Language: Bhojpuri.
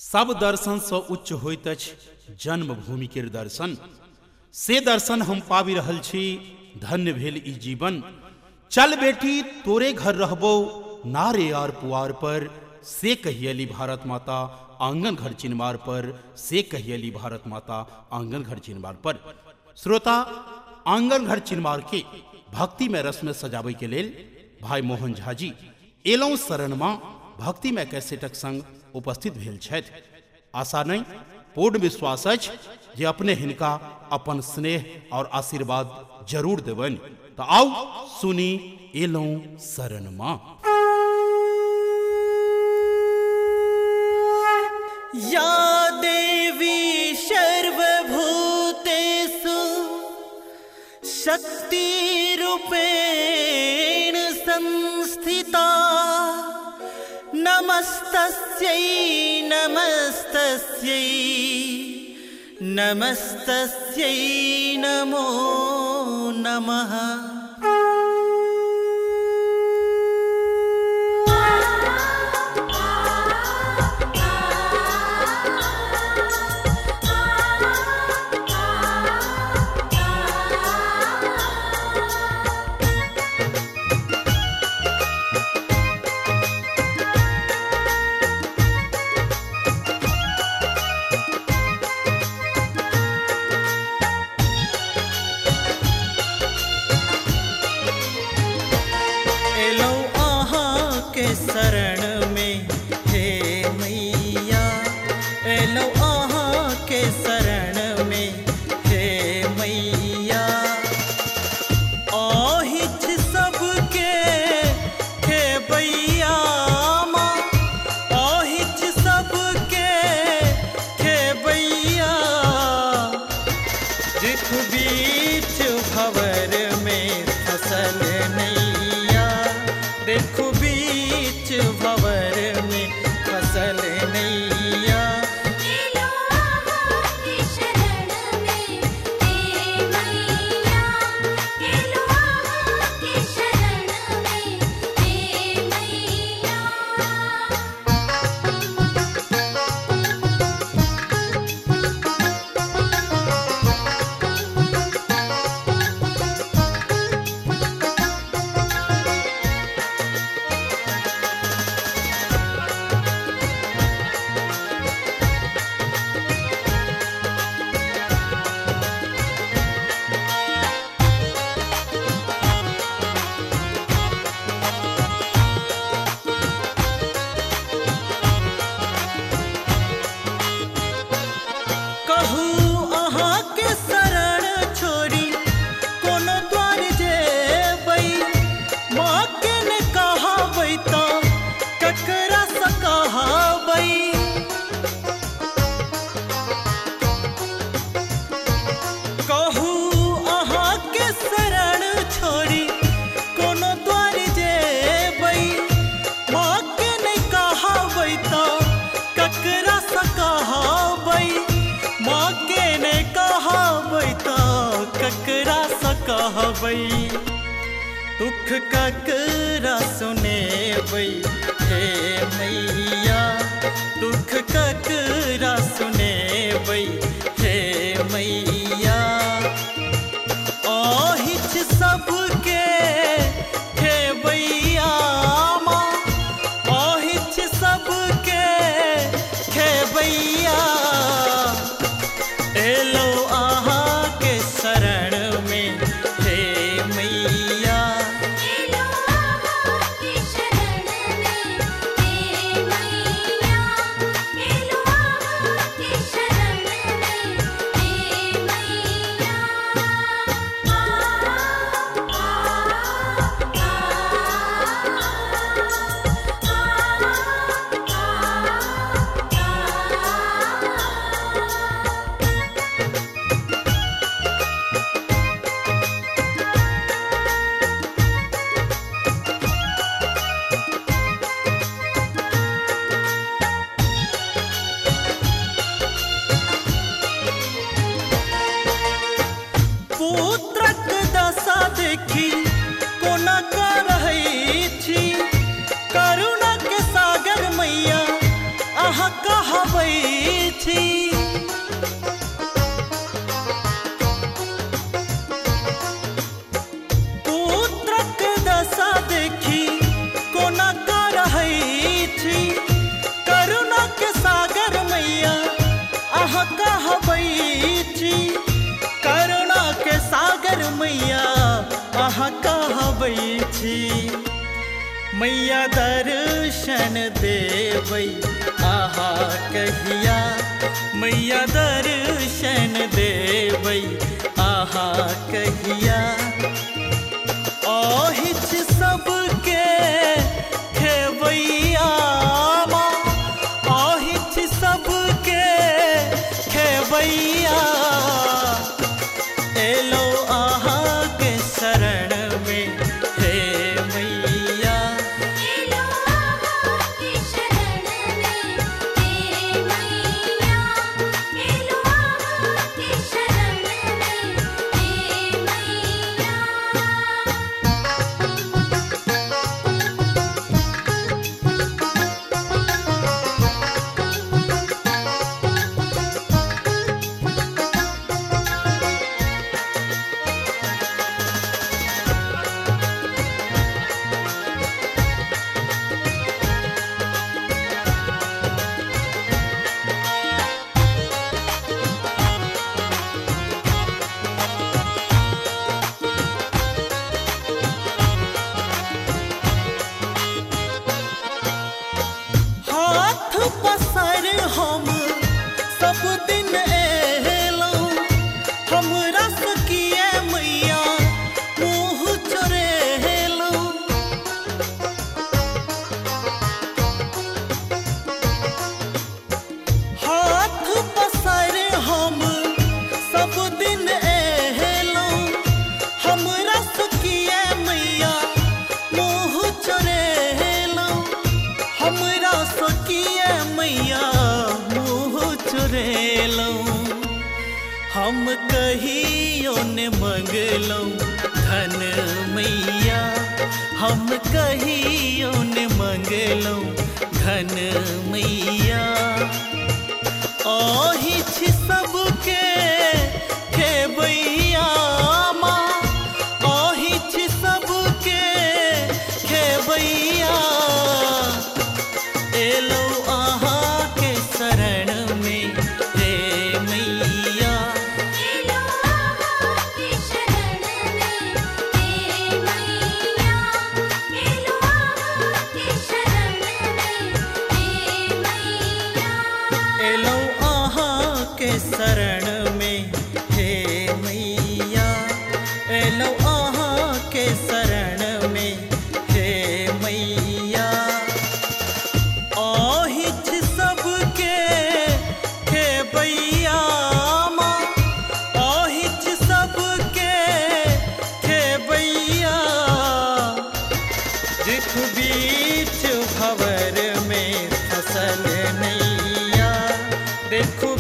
सब दर्शन सँ उच्च होइत अछि जन्मभूमि के दर्शन। से दर्शन हम पाबि रहल छी, धन्य भेल ई जीवन। चल बेटी तोरे घर रहबो नारे आर पुआर पर, से कहियली भारत माता आंगन घर चिनमार पर, से कहियली भारत माता आंगन घर चिनमार पर। श्रोता, आंगन घर चिनमार के भक्ति में रस में सजाबै के लेल भाई मोहन झा जी एलौं शरण मां भक्ति में कैसेटक संग उपस्थित भेल छथि। आशा नहीं पूर्ण विश्वास अछि जे अपने हिनका अपन स्नेह और आशीर्वाद जरूर देबनि। तो आओ सुनी एलौं शरण मां। या देवी सर्वभूतेषु शक्तिरूपेण संस्थिता, नमस्तस्यै नमस्तस्यै नमस्तस्यै नमो नमः। शरण में हे मैया, एलो आहाँ के शरण में हे मैया। आहिच सबके हे बैया माँ, आहिच सबके हे बैया। जिख बीच भंवर में फसल नैया, देखो भंवर में फसल नैया। एलो आहाँ के शरण में हे मैया, एलो आहाँ के शरण में हे मैया। दुख ककरा सुनेबै हे मैया, दुख ककरा सुनेबै हे मैया। आहिच सबके हे बैया माँ, आहिच सबके हे बैया। एलो आहाँ के शरण में हे मैया, एलो आहाँ के शरण में हे मैया, छी पुत्रक दशा देखी कोना का रहै छी करुणा के सागर मैया अहाँ कहबै छी करुणा के सागर मैया अहाँ कहबै छी मैया दर्शन देबै आहा कहिया मैया दर्शन देबै आहा कहिया अहिछ सबके खेबैया माँ अहिछ सबके खेबैया एलो आहा के शरण में हे मैया एलो आहा के शरण में हे मैया एलो आहा के शरण में हे मैया हाथ पसार हम सब दिन एलौं हमरा सकिए मैया मुँह चोरेलौं हाथ पसार हम सब दिन एलौं हमरा सकिए मैया मुँह चोरेलौं हमरा सकिए मैया मुँह चुरेलौं हम कहियो ने मंगलौं धन मैया हम कहियो ने मंगलौं धन मैया अहिछ सबके खेबैया माँ अहिछ सबके खेबैया एलो आहा के शरण में हे मैया एलो आहा के शरण में हे मैया एलो आहा के शरण में हे मैया एलो आहा के शरण में हे मैया एलो आहा के शरण में हे मैया अहिछ सबके खेबैया माँ अहिछ सबके खेबैया जिख बीच भंवर में फसल नैया देखो